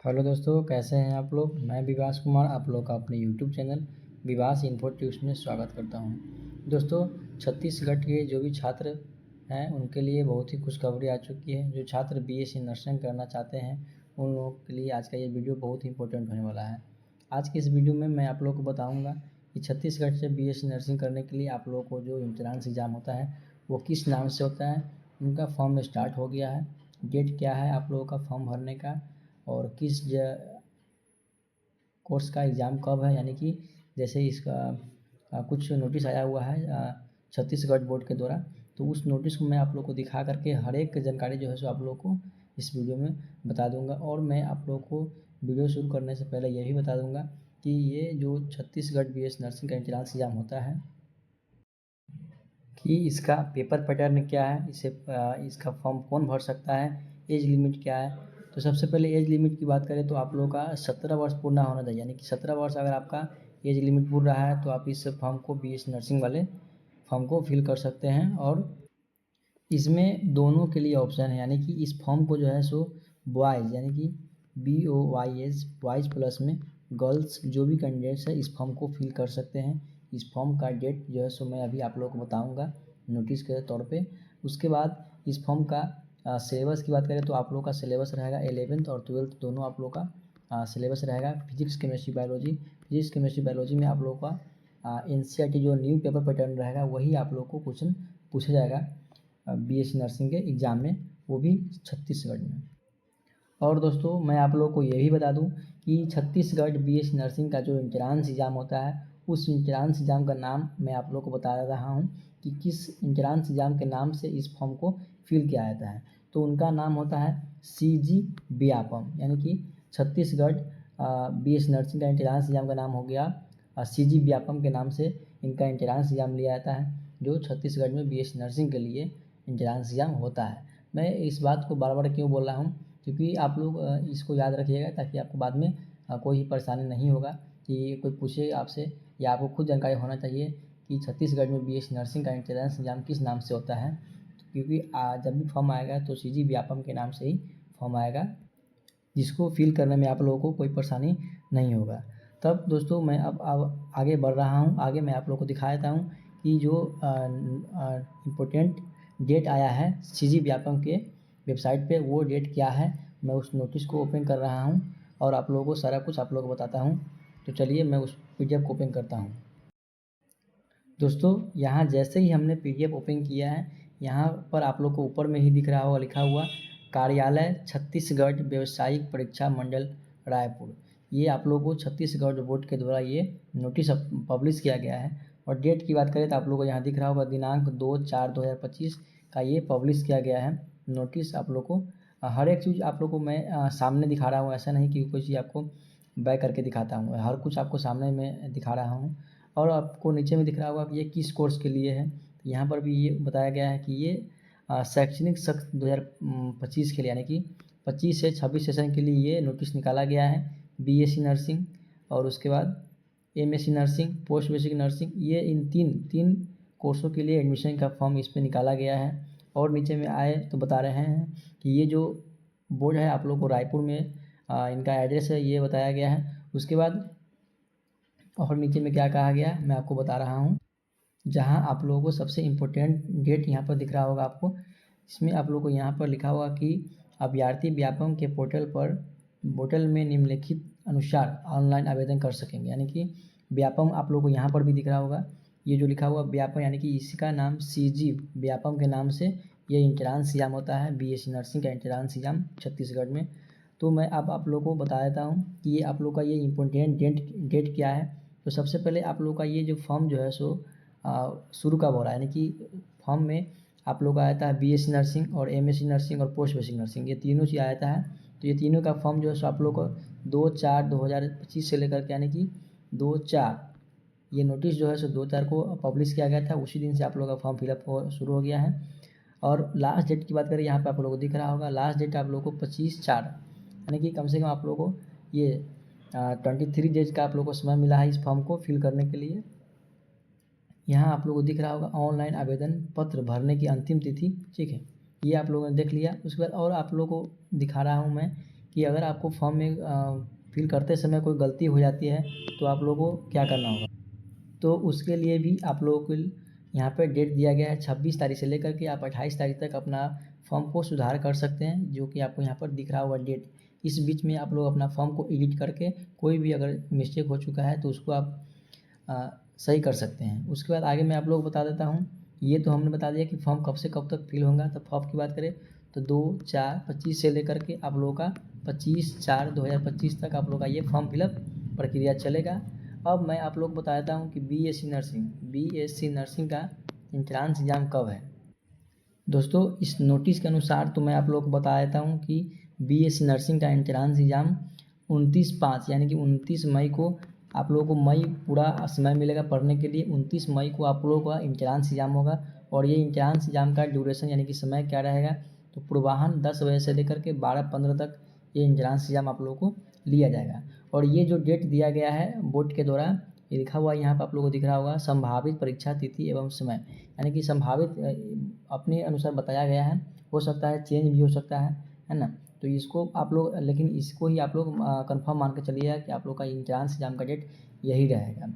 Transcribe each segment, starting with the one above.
Hello दोस्तों, कैसे हैं आप लोग। मैं विवास कुमार आप लोग का अपने यूट्यूब चैनल विवास इन्फो ट्यूब्स में स्वागत करता हूं। दोस्तों, छत्तीसगढ़ के जो भी छात्र हैं उनके लिए बहुत ही खुशखबरी आ चुकी है। जो छात्र बीएससी नर्सिंग करना चाहते हैं उन लोगों के लिए आज का ये वीडियो बहुत ही इंपॉर्टेंट होने वाला है। आज की इस वीडियो में मैं आप लोग को बताऊँगा कि छत्तीसगढ़ से बीएससी नर्सिंग करने के लिए आप लोग को जो एंट्रेंस एग्ज़ाम होता है वो किस नाम से होता है। उनका फॉर्म स्टार्ट हो गया है, डेट क्या है आप लोगों का फॉर्म भरने का, और किस कोर्स का एग्ज़ाम कब है। यानी कि जैसे इसका कुछ नोटिस आया हुआ है छत्तीसगढ़ बोर्ड के द्वारा, तो उस नोटिस को मैं आप लोग को दिखा करके हर एक जानकारी जो है सो आप लोग को इस वीडियो में बता दूंगा। और मैं आप लोग को वीडियो शुरू करने से पहले ये भी बता दूंगा कि ये जो छत्तीसगढ़ बीएस नर्सिंग का एंट्रेंस एग्ज़ाम होता है कि इसका पेपर पैटर्न क्या है, इसका फॉर्म कौन भर सकता है, एज लिमिट क्या है। तो सबसे पहले एज लिमिट की बात करें तो आप लोगों का 17 वर्ष पूर्ण होना चाहिए। यानी कि 17 वर्ष अगर आपका एज लिमिट पूर्ण रहा है तो आप इस फॉर्म को बीएस नर्सिंग वाले फॉर्म को फिल कर सकते हैं। और इसमें दोनों के लिए ऑप्शन है, यानी कि इस फॉर्म को जो है सो बॉयज़ यानी कि BOYS बॉयज़ प्लस में गर्ल्स जो भी कैंडिडेट्स है इस फॉर्म को फिल कर सकते हैं। इस फॉर्म का डेट जो है सो मैं अभी आप लोगों को बताऊंगा नोटिस के तौर पे। उसके बाद इस फॉर्म का सिलेबस की बात करें तो आप लोग का सिलेबस रहेगा 11th और 12th दोनों आप लोग का सिलेबस रहेगा। फिजिक्स केमिस्ट्री बायोलॉजी में आप लोग का NCERT जो न्यू पेपर पैटर्न रहेगा वही आप लोग को क्वेश्चन पूछा जाएगा बीएससी नर्सिंग के एग्ज़ाम में, वो भी छत्तीसगढ़ में। और दोस्तों, मैं आप लोगों को ये भी बता दूं कि छत्तीसगढ़ बीएससी नर्सिंग का जो एंट्रेंस एग्ज़ाम होता है उस एंट्रेंस एग्ज़ाम का नाम मैं आप लोगों को बता रहा हूं कि किस एंट्रेंस एग्ज़ाम के नाम से इस फॉर्म को फिल किया जाता है। तो उनका नाम होता है CG व्यापम, यानी कि छत्तीसगढ़ बीएससी नर्सिंग का एंट्रेंस एग्ज़ाम का नाम हो गया CG व्यापम के नाम से इनका एंट्रेंस एग्ज़ाम लिया जाता है, जो छत्तीसगढ़ में बीएससी नर्सिंग के लिए एंट्रेंस एग्ज़ाम होता है। मैं इस बात को बार बार क्यों बोल रहा हूँ, क्योंकि आप लोग इसको याद रखिएगा ताकि आपको बाद में कोई परेशानी नहीं होगा कि कोई पूछे आपसे, या आपको खुद जानकारी होना चाहिए कि छत्तीसगढ़ में बीएससी नर्सिंग का एंट्रेंस एग्ज़ाम किस नाम से होता है। क्योंकि जब भी फॉर्म आएगा तो CG व्यापम के नाम से ही फॉर्म आएगा, जिसको फिल करने में आप लोगों को कोई परेशानी नहीं होगा। तब दोस्तों, मैं अब आगे बढ़ रहा हूँ। आगे मैं आप लोगों को दिखा देता हूँ कि जो इम्पोर्टेंट डेट आया है CG व्यापम के वेबसाइट पे, वो डेट क्या है। मैं उस नोटिस को ओपन कर रहा हूँ और आप लोगों को सारा कुछ आप लोगों को बताता हूँ। तो चलिए मैं उस PDF को ओपन करता हूँ। दोस्तों, यहाँ जैसे ही हमने PDF ओपन किया है, यहाँ पर आप लोग को ऊपर में ही दिख रहा होगा लिखा हुआ कार्यालय छत्तीसगढ़ व्यावसायिक परीक्षा मंडल रायपुर। ये आप लोगों को छत्तीसगढ़ बोर्ड के द्वारा ये नोटिस पब्लिश किया गया है। और डेट की बात करें तो आप लोग को यहाँ दिख रहा होगा दिनांक 2/4/2025 का ये पब्लिश किया गया है नोटिस। आप लोग को हर एक चीज़ आप लोग को मैं सामने दिखा रहा हूँ, ऐसा नहीं कि कोई चीज़ आपको बैक करके दिखाता हूँ। हर कुछ आपको सामने में दिखा रहा हूँ। और आपको नीचे में दिख रहा होगा कि ये किस कोर्स के लिए है। तो यहाँ पर भी ये बताया गया है कि ये शैक्षणिक सत्र 2025 के लिए, यानी कि 25 से 26 सेशन के लिए ये नोटिस निकाला गया है। BSc नर्सिंग और उसके बाद MSc nursing, post basic nursing, ये इन तीन कोर्सों के लिए एडमिशन का फॉर्म इस पर निकाला गया है। और नीचे में आए तो बता रहे हैं कि ये जो बोर्ड है आप लोग को रायपुर में इनका एड्रेस है, ये बताया गया है। उसके बाद और नीचे में क्या कहा गया मैं आपको बता रहा हूँ। जहाँ आप लोगों को सबसे इम्पोर्टेंट डेट यहाँ पर दिख रहा होगा आपको, इसमें आप लोगों को यहाँ पर लिखा होगा कि अभ्यर्थी व्यापम के पोर्टल में निम्नलिखित अनुसार ऑनलाइन आवेदन कर सकेंगे। यानी कि व्यापम आप लोगों को यहाँ पर भी दिख रहा होगा, ये जो लिखा हुआ व्यापम, यानी कि इसका नाम CG व्यापम के नाम से ये एंट्रेंस एग्ज़ाम होता है, BSc नर्सिंग का एंट्रेंस एग्ज़ाम छत्तीसगढ़ में। तो मैं अब आप लोगों को बता देता हूँ कि ये आप लोग का ये इम्पोर्टेंट डेट क्या है। तो सबसे पहले आप लोग का ये जो फॉर्म जो है सो शुरू कब हो रहा है, यानी कि फॉर्म में आप लोग का आता है BSc नर्सिंग और MSc नर्सिंग और पोस्ट बेसिक नर्सिंग, ये तीनों चीज़ आता है। तो ये तीनों का फॉर्म जो है सो आप लोग को 2/4/2025 से लेकर के, यानी कि 2/4, ये नोटिस जो है सो 2/4 को पब्लिश किया गया था, उसी दिन से आप लोग का फॉर्म फिलअप शुरू हो गया है। और लास्ट डेट की बात करें, यहाँ पे आप लोगों को दिख रहा होगा लास्ट डेट आप लोगों को 25/4, यानी कि कम से कम आप लोगों को ये 23 डेज का आप लोगों को समय मिला है इस फॉर्म को फिल करने के लिए। यहाँ आप लोगों को दिख रहा होगा ऑनलाइन आवेदन पत्र भरने की अंतिम तिथि, ठीक है, ये आप लोगों ने देख लिया। उसके बाद और आप लोगों को दिखा रहा हूँ मैं कि अगर आपको फॉर्म में फिल करते समय कोई गलती हो जाती है तो आप लोगों को क्या करना होगा। तो उसके लिए भी आप लोगों को यहाँ पे डेट दिया गया है 26 तारीख से लेकर के आप 28 तारीख तक अपना फॉर्म को सुधार कर सकते हैं, जो कि आपको यहाँ पर दिख रहा होगा डेट। इस बीच में आप लोग अपना फॉर्म को एडिट करके कोई भी अगर मिस्टेक हो चुका है तो उसको आप सही कर सकते हैं। उसके बाद आगे मैं आप लोग को बता देता हूँ। ये तो हमने बता दिया कि फॉर्म कब से कब तक फिल होगा। तो फॉर्म की बात करें तो 2/4/25 से लेकर के आप लोगों का 25/4/2025 तक आप लोग का ये फॉर्म फिलअप प्रक्रिया चलेगा। अब मैं आप लोग को बता देता हूँ कि बीएससी नर्सिंग का एंट्रांस एग्ज़ाम कब है। दोस्तों इस नोटिस के अनुसार तो मैं आप लोग को बता देता हूँ कि बीएससी नर्सिंग का एंट्रांस एग्ज़ाम 29/5 यानी कि 29 मई को आप लोगों को मई पूरा समय मिलेगा पढ़ने के लिए। 29 मई को आप लोगों का एंट्रांस एग्ज़ाम होगा और ये एंट्रांस एग्ज़ाम का ड्यूरेशन यानी कि समय क्या रहेगा तो पूर्वाह्न 10 बजे से लेकर के 12:15 तक ये एंट्रांस एग्ज़ाम आप लोगों को लिया जाएगा। और ये जो डेट दिया गया है बोर्ड के द्वारा, ये लिखा हुआ यहाँ पर आप लोगों को दिख रहा होगा संभावित परीक्षा तिथि एवं समय, यानी कि संभावित अपने अनुसार बताया गया है, हो सकता है चेंज भी हो सकता है ना। तो इसको आप लोग लेकिन इसको ही आप लोग कंफर्म मान के चलिएगा कि आप लोग का एंट्रांस एग्ज़ाम का डेट यही रहेगा।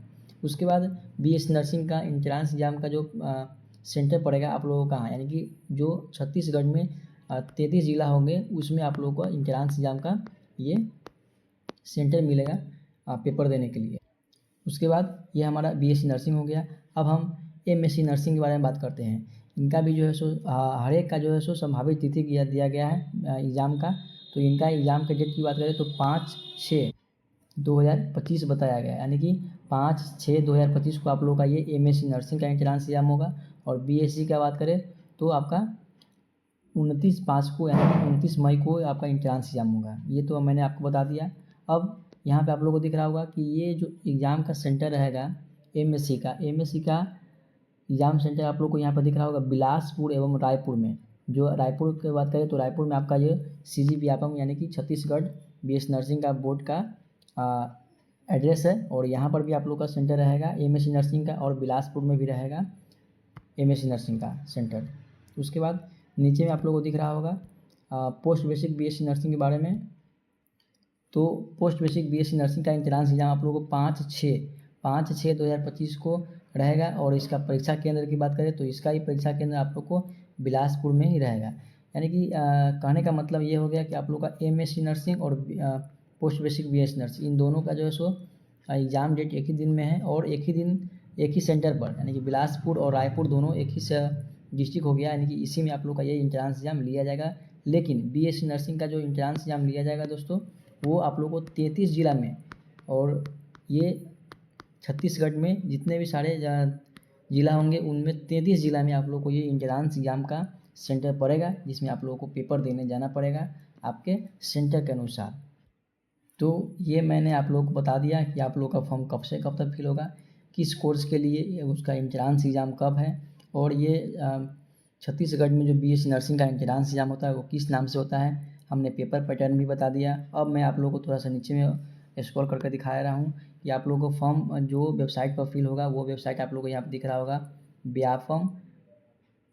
उसके बाद बीएससी नर्सिंग का एंट्रांस एग्ज़ाम का जो सेंटर पड़ेगा आप लोगों को कहाँ, यानी कि जो छत्तीसगढ़ में 33 ज़िला होंगे उसमें आप लोगों को एंट्रांस एग्ज़ाम का ये सेंटर मिलेगा पेपर देने के लिए। उसके बाद ये हमारा बीएससी नर्सिंग हो गया। अब हम एमएससी नर्सिंग के बारे में बात करते हैं। इनका भी जो है सो हर एक का जो है सो संभावित तिथि दिया गया है एग्ज़ाम का। तो इनका एग्ज़ाम के डेट की बात करें तो 5/6/2025 बताया गया है, यानी कि 5/6/2025 को आप लोगों का ये एमएससी नर्सिंग का एंट्रांस एग्ज़ाम होगा। और बीएससी का बात करें तो आपका 29/5 को यानी कि 29 मई को आपका एंट्रांस एग्ज़ाम होगा। ये तो मैंने आपको बता दिया। अब यहाँ पे आप लोगों को दिख रहा होगा कि ये जो एग्ज़ाम का सेंटर रहेगा एमएससी का एग्ज़ाम सेंटर आप लोग को यहाँ पर दिख रहा होगा बिलासपुर एवं रायपुर में। जो रायपुर की बात करें तो रायपुर में आपका ये CGPAPM यानी कि छत्तीसगढ़ बीएससी नर्सिंग का बोर्ड का एड्रेस है और यहाँ पर भी आप लोग का सेंटर रहेगा एमएससी नर्सिंग का, और बिलासपुर में भी रहेगा एमएससी नर्सिंग का सेंटर। उसके बाद नीचे में आप लोगों को दिख रहा होगा पोस्ट बेसिक बीएससी नर्सिंग के बारे में। तो पोस्ट बेसिक बीएससी नर्सिंग का एंट्रांस एग्ज़ाम आप लोगों को 5/6/2025 को रहेगा। और इसका परीक्षा केंद्र की बात करें तो इसका ही परीक्षा केंद्र आप लोग को बिलासपुर में ही रहेगा। यानी कि कहने का मतलब ये हो गया कि आप लोग का एमएससी नर्सिंग और पोस्ट बेसिक बीएससी नर्सिंग इन दोनों का जो है सो एग्ज़ाम डेट एक ही दिन में है और एक ही सेंटर पर, यानी कि बिलासपुर और रायपुर दोनों एक ही डिस्ट्रिक्ट हो गया, यानी कि इसी में आप लोग का ये एंट्रांस एग्ज़ाम लिया जाएगा। लेकिन बीएससी नर्सिंग का जो एंट्रांस एग्ज़ाम लिया जाएगा दोस्तों वो आप लोगों को 33 ज़िला में, और ये छत्तीसगढ़ में जितने भी सारे ज़िला होंगे उनमें 33 ज़िला में आप लोग को ये एंट्रांस एग्ज़ाम का सेंटर पड़ेगा, जिसमें आप लोगों को पेपर देने जाना पड़ेगा आपके सेंटर के अनुसार। तो ये मैंने आप लोगों को बता दिया कि आप लोग का फॉर्म कब से कब तक फिल होगा, किस कोर्स के लिए, उसका एंट्रांस एग्ज़ाम कब है, और ये छत्तीसगढ़ में जो बीएससी नर्सिंग का एंट्रांस एग्ज़ाम होता है वो किस नाम से होता है। हमने पेपर पैटर्न भी बता दिया। अब मैं आप लोगों को थोड़ा सा नीचे में स्क्रॉल करके दिखा रहा हूँ कि आप लोगों को फॉर्म जो वेबसाइट पर फिल होगा वो वेबसाइट आप लोगों को यहाँ पर दिख रहा होगा व्याफम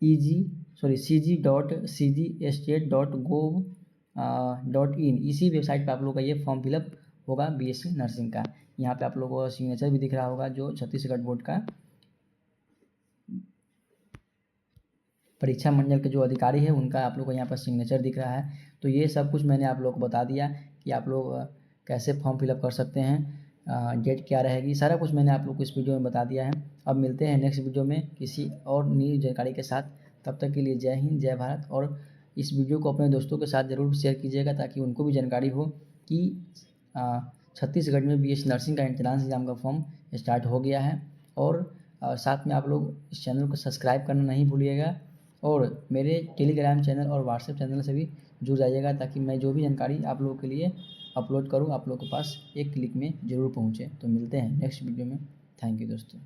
cg.state.gov.in। इसी वेबसाइट पर आप लोगों का ये फॉर्म फिलअप होगा बीएससी नर्सिंग का। यहाँ पे आप लोगों को सिग्नेचर भी दिख रहा होगा जो छत्तीसगढ़ बोर्ड का परीक्षा मंडल के जो अधिकारी है उनका आप लोग को यहाँ पर सिग्नेचर दिख रहा है। तो ये सब कुछ मैंने आप लोग को बता दिया कि आप लोग कैसे फॉर्म फिलअप कर सकते हैं, डेट क्या रहेगी, सारा कुछ मैंने आप लोग को इस वीडियो में बता दिया है। अब मिलते हैं नेक्स्ट वीडियो में किसी और नई जानकारी के साथ। तब तक के लिए जय हिंद, जय भारत। और इस वीडियो को अपने दोस्तों के साथ ज़रूर शेयर कीजिएगा ताकि उनको भी जानकारी हो कि छत्तीसगढ़ में बीएससी नर्सिंग का एंट्रांस एग्ज़ाम का फॉर्म स्टार्ट हो गया है। और साथ में आप लोग इस चैनल को सब्सक्राइब करना नहीं भूलिएगा और मेरे टेलीग्राम चैनल और व्हाट्सएप चैनल से भी जुड़ जाइएगा ताकि मैं जो भी जानकारी आप लोगों के लिए अपलोड करूं आप लोगों के पास एक क्लिक में ज़रूर पहुंचे। तो मिलते हैं नेक्स्ट वीडियो में। थैंक यू दोस्तों।